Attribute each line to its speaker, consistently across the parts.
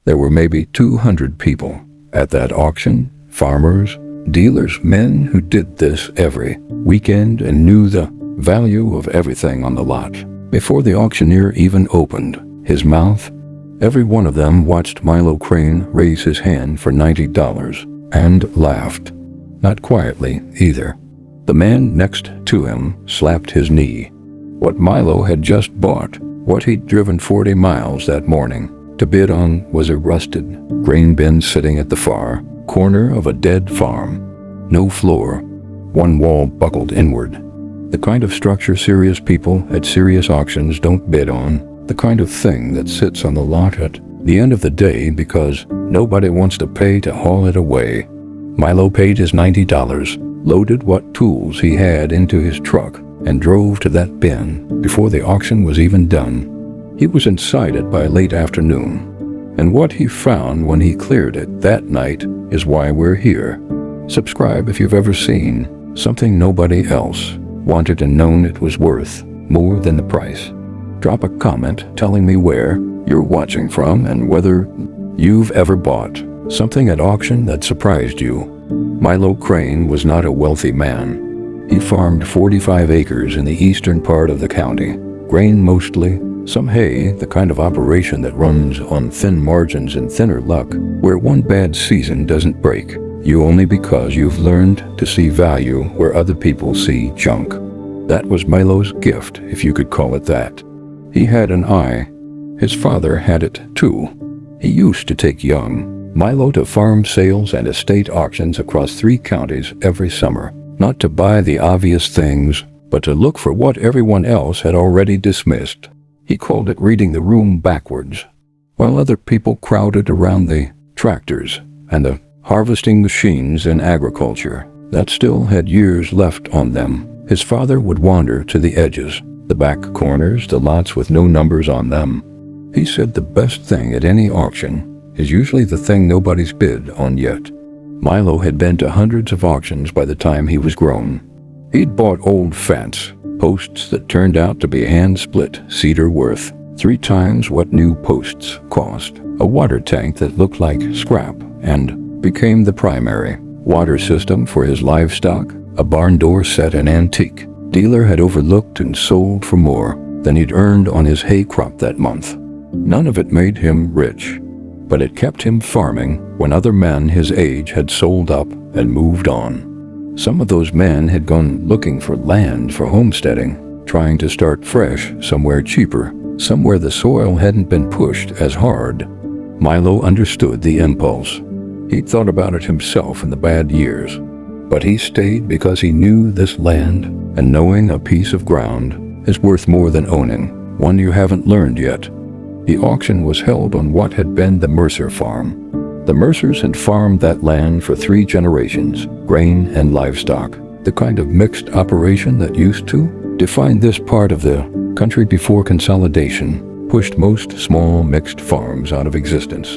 Speaker 1: There were maybe 200 people at that auction, farmers, dealers, men who did this every weekend and knew the value of everything on the lot. Before the auctioneer even opened his mouth, every one of them watched Milo Crane raise his hand for $90 and laughed. Not quietly, either. The man next to him slapped his knee. What Milo had just bought, what he'd driven 40 miles that morning to bid on, was a rusted grain bin sitting at the far corner of a dead farm. No floor, one wall buckled inward. The kind of structure serious people at serious auctions don't bid on, the kind of thing that sits on the lot at the end of the day because nobody wants to pay to haul it away. Milo paid his $90, loaded what tools he had into his truck, and drove to that bin before the auction was even done. He was inside it by late afternoon, and what he found when he cleared it that night is why we're here. Subscribe if you've ever seen something nobody else wanted and known it was worth more than the price. Drop a comment telling me where you're watching from and whether you've ever bought something at auction that surprised you. Milo Crane was not a wealthy man. He farmed 45 acres in the eastern part of the county, grain mostly, some hay, the kind of operation that runs on thin margins and thinner luck, where one bad season doesn't break you only because you've learned to see value where other people see junk. That was Milo's gift, if you could call it that. He had an eye. His father had it too. He used to take young Milo to farm sales and estate auctions across 3 counties every summer, not to buy the obvious things, but to look for what everyone else had already dismissed. He called it reading the room backwards. While other people crowded around the tractors and the harvesting machines in agriculture that still had years left on them, his father would wander to the edges, the back corners, the lots with no numbers on them. He said the best thing at any auction is usually the thing nobody's bid on yet. Milo had been to hundreds of auctions by the time he was grown. He'd bought old fence, posts that turned out to be hand-split cedar worth 3 times what new posts cost, a water tank that looked like scrap and became the primary water system for his livestock, a barn door set an antique dealer had overlooked and sold for more than he'd earned on his hay crop that month. None of it made him rich, but it kept him farming when other men his age had sold up and moved on. Some of those men had gone looking for land for homesteading, trying to start fresh somewhere cheaper, somewhere the soil hadn't been pushed as hard. Milo understood the impulse. He'd thought about it himself in the bad years, but he stayed because he knew this land, and knowing a piece of ground is worth more than owning one you haven't learned yet. The auction was held on what had been the Mercer farm. The Mercers had farmed that land for 3 generations, grain and livestock, the kind of mixed operation that used to define this part of the country before consolidation pushed most small mixed farms out of existence.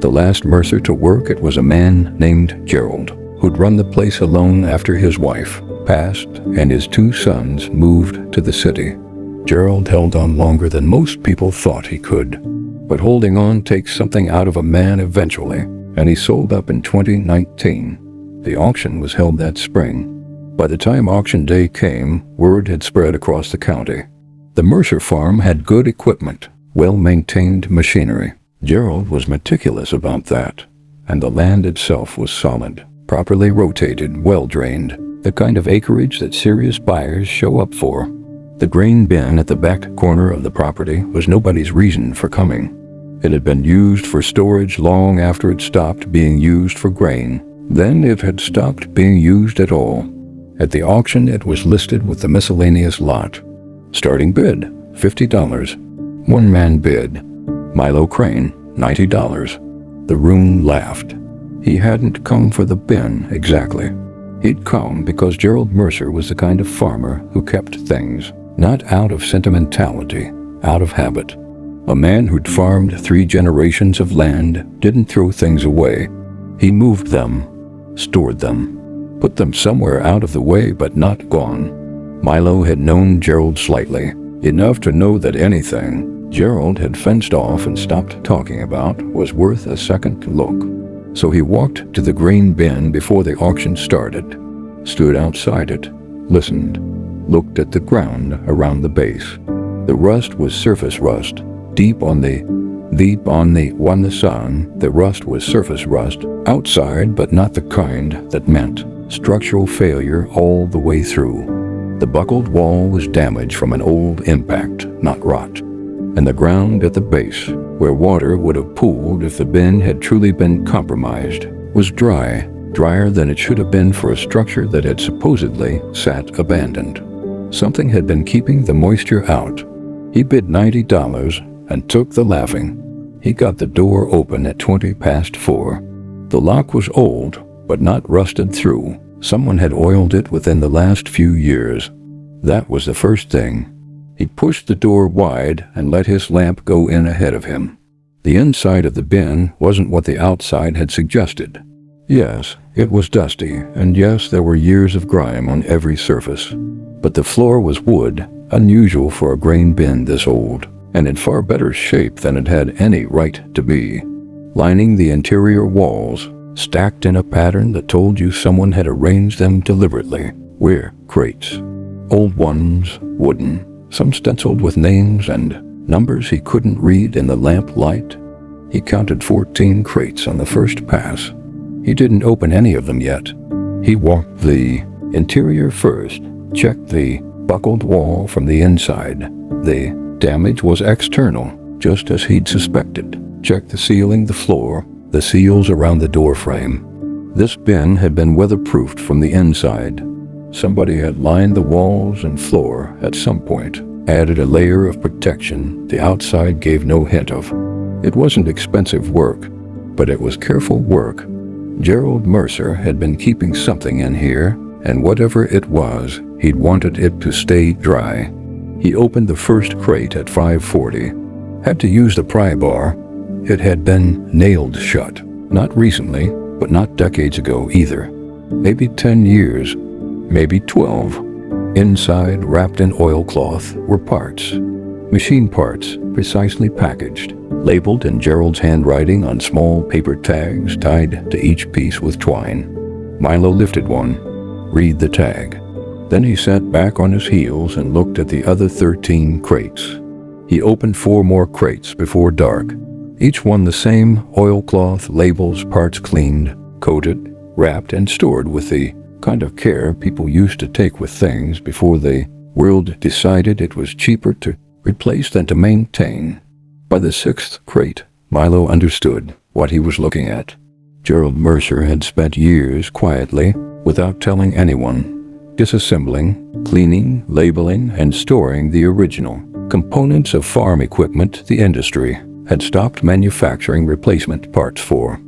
Speaker 1: The last Mercer to work it was a man named Gerald, who'd run the place alone after his wife passed and his 2 sons moved to the city. Gerald held on longer than most people thought he could, but holding on takes something out of a man eventually, and he sold up in 2019. The auction was held that spring. By the time auction day came, word had spread across the county. The Mercer farm had good equipment, well-maintained machinery. Gerald was meticulous about that, and the land itself was solid, properly rotated, well-drained, the kind of acreage that serious buyers show up for. The grain bin at the back corner of the property was nobody's reason for coming. It had been used for storage long after it stopped being used for grain. Then it had stopped being used at all. At the auction it was listed with the miscellaneous lot. Starting bid, $50. One man bid, Milo Crane, $90. The room laughed. He hadn't come for the bin exactly. He'd come because Gerald Mercer was the kind of farmer who kept things, not out of sentimentality, out of habit. A man who'd farmed 3 generations of land didn't throw things away. He moved them, stored them, put them somewhere out of the way but not gone. Milo had known Gerald slightly, enough to know that anything Gerald had fenced off and stopped talking about was worth a second look. So he walked to the grain bin before the auction started, stood outside it, listened, looked at the ground around the base. The rust was surface rust. Deep on the sun, the rust was surface rust, outside, but not the kind that meant structural failure all the way through. The buckled wall was damage from an old impact, not rot. And the ground at the base, where water would have pooled if the bin had truly been compromised, was dry, drier than it should have been for a structure that had supposedly sat abandoned. Something had been keeping the moisture out. He bid $90 and took the laughing. He got the door open at 4:20. The lock was old, but not rusted through. Someone had oiled it within the last few years. That was the first thing. He pushed the door wide and let his lamp go in ahead of him. The inside of the bin wasn't what the outside had suggested. Yes, it was dusty, and yes, there were years of grime on every surface. But the floor was wood, unusual for a grain bin this old, and in far better shape than it had any right to be. Lining the interior walls, stacked in a pattern that told you someone had arranged them deliberately, were crates. Old ones, wooden, some stenciled with names and numbers he couldn't read in the lamp light. He counted 14 crates on the first pass. He didn't open any of them yet. He walked the interior first, checked the buckled wall from the inside. The damage was external, just as he'd suspected. Checked the ceiling, the floor, the seals around the door frame. This bin had been weatherproofed from the inside. Somebody had lined the walls and floor at some point, added a layer of protection the outside gave no hint of. It wasn't expensive work, but it was careful work. Gerald Mercer had been keeping something in here, and whatever it was, he'd wanted it to stay dry. He opened the first crate at 5:40. Had to use the pry bar. It had been nailed shut. Not recently, but not decades ago either. Maybe 10 years. Maybe 12. Inside, wrapped in oilcloth, were parts. Machine parts, precisely packaged, labeled in Gerald's handwriting on small paper tags tied to each piece with twine. Milo lifted one. Read the tag. Then he sat back on his heels and looked at the other 13 crates. He opened 4 more crates before dark. Each one the same, oilcloth, labels, parts cleaned, coated, wrapped, and stored with the kind of care people used to take with things before the world decided it was cheaper to replace than to maintain. By the 6th crate, Milo understood what he was looking at. Gerald Mercer had spent years quietly, without telling anyone, disassembling, cleaning, labeling, and storing the original components of farm equipment the industry had stopped manufacturing replacement parts for.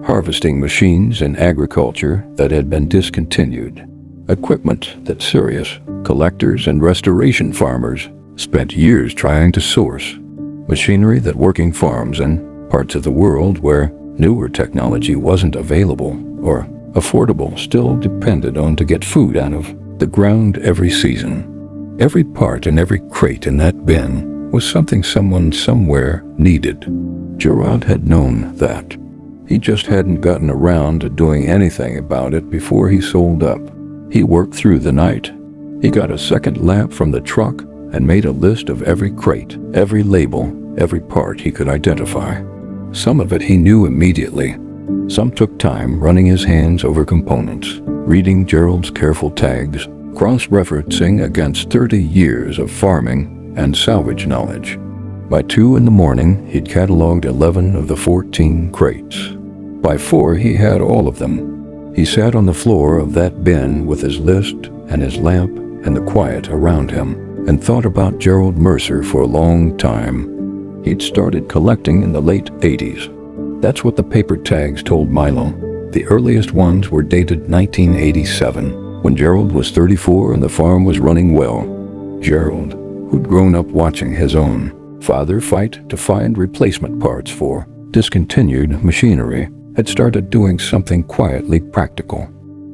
Speaker 1: Harvesting machines in agriculture that had been discontinued. Equipment that serious collectors and restoration farmers spent years trying to source. Machinery that working farms in parts of the world where newer technology wasn't available or affordable still depended on to get food out of the ground every season. Every part and every crate in that bin was something someone somewhere needed. Gerald had known that. He just hadn't gotten around to doing anything about it before he sold up. He worked through the night. He got a second lamp from the truck and made a list of every crate, every label, every part he could identify. Some of it he knew immediately. Some took time running his hands over components, reading Gerald's careful tags, cross-referencing against 30 years of farming and salvage knowledge. By 2 in the morning, he'd cataloged 11 of the 14 crates. By 4, he had all of them. He sat on the floor of that bin with his list and his lamp and the quiet around him, and thought about Gerald Mercer for a long time. He'd started collecting in the late 80s. That's what the paper tags told Milo. The earliest ones were dated 1987, when Gerald was 34 and the farm was running well. Gerald, who'd grown up watching his own father fight to find replacement parts for discontinued machinery, had started doing something quietly practical.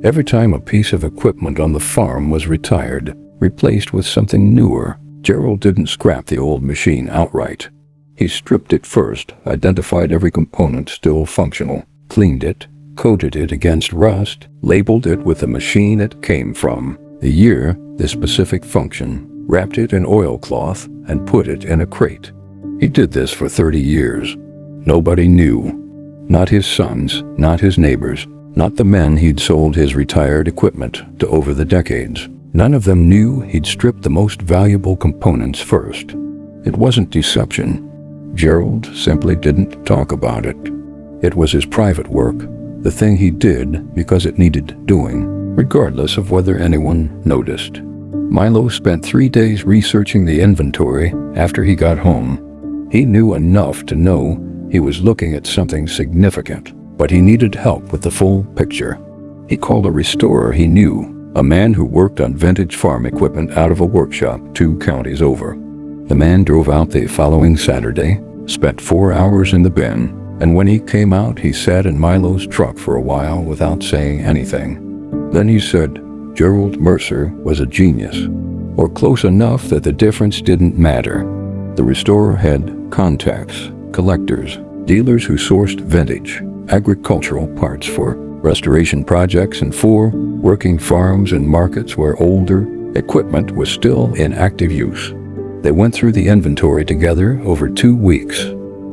Speaker 1: Every time a piece of equipment on the farm was retired, replaced with something newer, Gerald didn't scrap the old machine outright. He stripped it first, identified every component still functional, cleaned it, coated it against rust, labeled it with the machine it came from, the year, the specific function, wrapped it in oilcloth, and put it in a crate. He did this for 30 years. Nobody knew. Not his sons, not his neighbors, not the men he'd sold his retired equipment to over the decades. None of them knew he'd stripped the most valuable components first. It wasn't deception. Gerald simply didn't talk about it. It was his private work, the thing he did because it needed doing, regardless of whether anyone noticed. Milo spent 3 days researching the inventory after he got home. He knew enough to know he was looking at something significant, but he needed help with the full picture. He called a restorer he knew, a man who worked on vintage farm equipment out of a workshop 2 counties over. The man drove out the following Saturday, spent 4 hours in the bin, and when he came out, he sat in Milo's truck for a while without saying anything. Then he said Gerald Mercer was a genius, or close enough that the difference didn't matter. The restorer had contacts, collectors, dealers who sourced vintage, agricultural parts for restoration projects and 4 working farms and markets where older equipment was still in active use. They went through the inventory together over 2 weeks.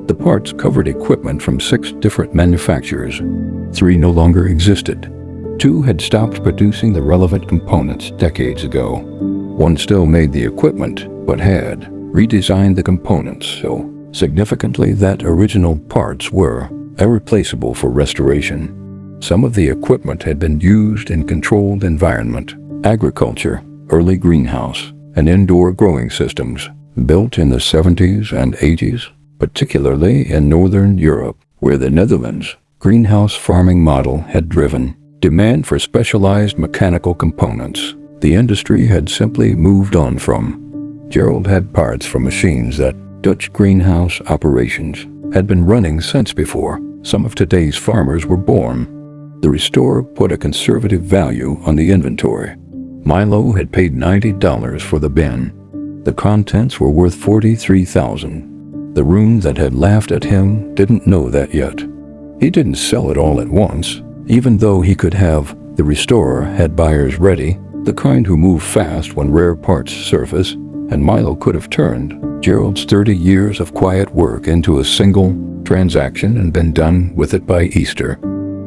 Speaker 1: The parts covered equipment from 6 different manufacturers. 3 no longer existed. 2 had stopped producing the relevant components decades ago. 1 still made the equipment, but had redesigned the components so significantly that original parts were irreplaceable for restoration. Some of the equipment had been used in controlled environment, agriculture, early greenhouse, and indoor growing systems, built in the 70s and 80s, particularly in Northern Europe, where the Netherlands' greenhouse farming model had driven demand for specialized mechanical components. The industry had simply moved on from. Gerald had parts from machines that Dutch greenhouse operations had been running since before some of today's farmers were born. The restorer put a conservative value on the inventory. Milo had paid $90 for the bin. The contents were worth $43,000. The room that had laughed at him didn't know that yet. He didn't sell it all at once, even though he could have. The restorer had buyers ready, the kind who move fast when rare parts surface, and Milo could have turned Gerald's 30 years of quiet work into a single transaction and been done with it by Easter.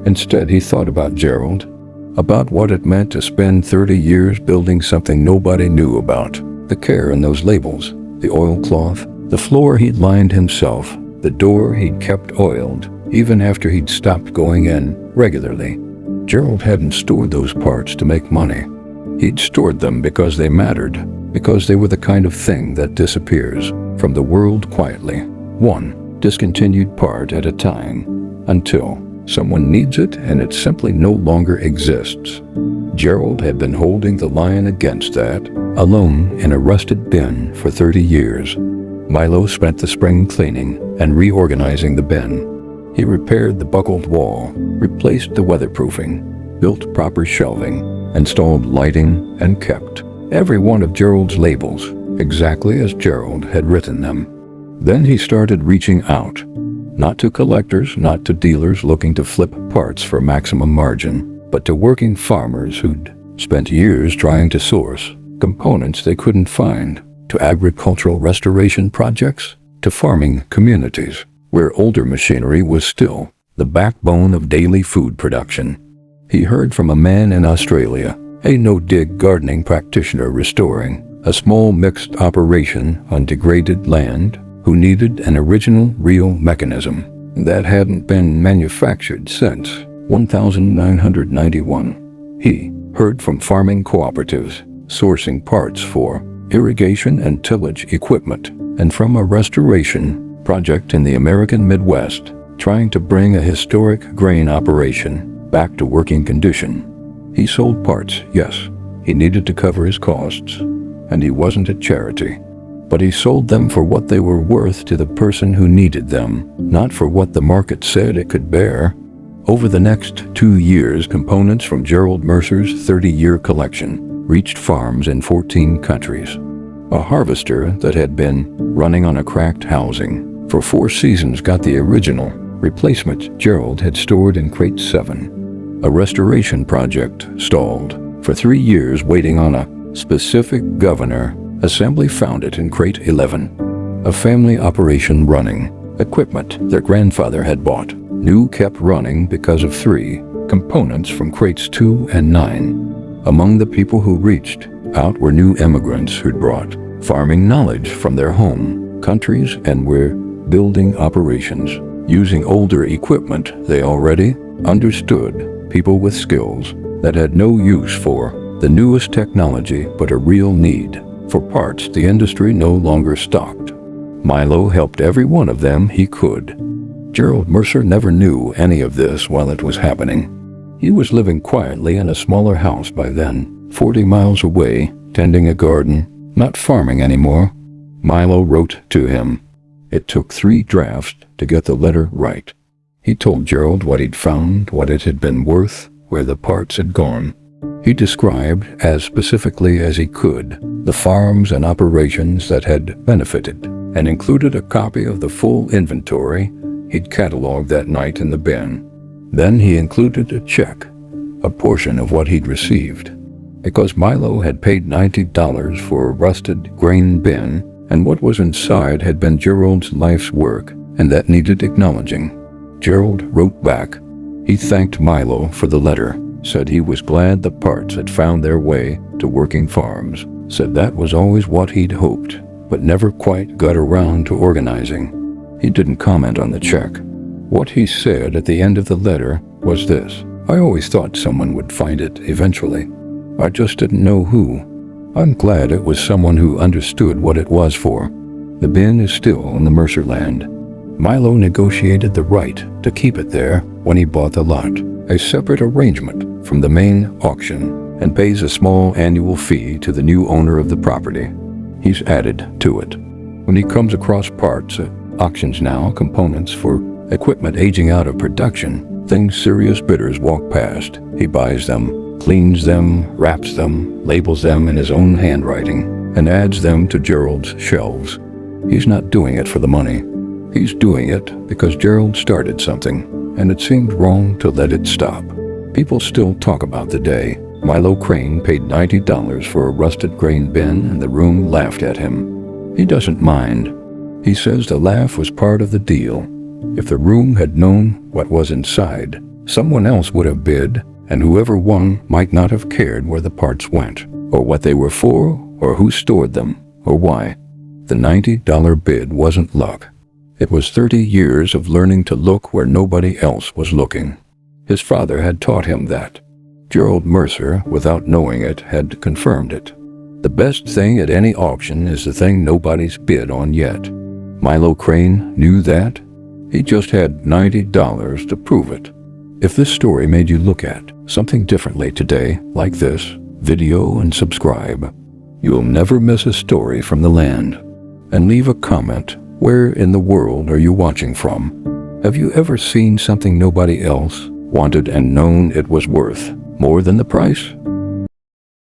Speaker 1: Instead, he thought about Gerald, about what it meant to spend 30 years building something nobody knew about. The care in those labels, the oilcloth, the floor he'd lined himself, the door he'd kept oiled, even after he'd stopped going in regularly. Gerald hadn't stored those parts to make money. He'd stored them because they mattered, because they were the kind of thing that disappears from the world quietly, 1 discontinued part at a time, until someone needs it and it simply no longer exists. Gerald had been holding the line against that, alone in a rusted bin for 30 years. Milo spent the spring cleaning and reorganizing the bin. He repaired the buckled wall, replaced the weatherproofing, built proper shelving, installed lighting, and kept every one of Gerald's labels exactly as Gerald had written them. Then he started reaching out. Not to collectors, not to dealers looking to flip parts for maximum margin, but to working farmers who'd spent years trying to source components they couldn't find, to agricultural restoration projects, to farming communities, where older machinery was still the backbone of daily food production. He heard from a man in Australia, a no-dig gardening practitioner restoring a small mixed operation on degraded land, who needed an original real mechanism that hadn't been manufactured since 1991. He heard from farming cooperatives sourcing parts for irrigation and tillage equipment, and from a restoration project in the American Midwest trying to bring a historic grain operation back to working condition. He sold parts, yes. He needed to cover his costs, and he wasn't a charity. But he sold them for what they were worth to the person who needed them, not for what the market said it could bear. Over the next 2 years, components from Gerald Mercer's 30-year collection reached farms in 14 countries. A harvester that had been running on a cracked housing for 4 seasons got the original replacement Gerald had stored in crate 7. A restoration project stalled for 3 years waiting on a specific governor. Assembly found it in crate 11. A family operation running. Equipment their grandfather had bought. New kept running because of 3 components from crates 2 and 9. Among the people who reached out were new immigrants who'd brought farming knowledge from their home countries and were building operations using older equipment they already understood. People with skills that had no use for the newest technology but a real need for parts the industry no longer stocked. Milo helped every one of them he could. Gerald Mercer never knew any of this while it was happening. He was living quietly in a smaller house by then, 40 miles away, tending a garden, not farming anymore. Milo wrote to him. It took 3 drafts to get the letter right. He told Gerald what he'd found, what it had been worth, where the parts had gone. He described, as specifically as he could, the farms and operations that had benefited, and included a copy of the full inventory he'd cataloged that night in the bin. Then he included a check, a portion of what he'd received, because Milo had paid $90 for a rusted grain bin, and what was inside had been Gerald's life's work, and that needed acknowledging. Gerald wrote back. He thanked Milo for the letter, said he was glad the parts had found their way to working farms, said that was always what he'd hoped, but never quite got around to organizing. He didn't comment on the check. What he said at the end of the letter was this: I always thought someone would find it eventually. I just didn't know who. I'm glad it was someone who understood what it was for. The bin is still in the Mercer land. Milo negotiated the right to keep it there when he bought the lot, a separate arrangement from the main auction, and pays a small annual fee to the new owner of the property. He's added to it. When he comes across parts at auctions now, components for equipment aging out of production, things serious bidders walk past, he buys them, cleans them, wraps them, labels them in his own handwriting, and adds them to Gerald's shelves. He's not doing it for the money. He's doing it because Gerald started something, and it seemed wrong to let it stop. People still talk about the day Milo Crane paid $90 for a rusted grain bin and the room laughed at him. He doesn't mind. He says the laugh was part of the deal. If the room had known what was inside, someone else would have bid, and whoever won might not have cared where the parts went, or what they were for, or who stored them, or why. The $90 bid wasn't luck. It was 30 years of learning to look where nobody else was looking. His father had taught him that. Gerald Mercer, without knowing it, had confirmed it. The best thing at any auction is the thing nobody's bid on yet. Milo Crane knew that. He just had $90 to prove it. If this story made you look at something differently today, like this video and subscribe. You'll never miss a story from the land. And leave a comment. Where in the world are you watching from? Have you ever seen something nobody else wanted and known it was worth more than the price?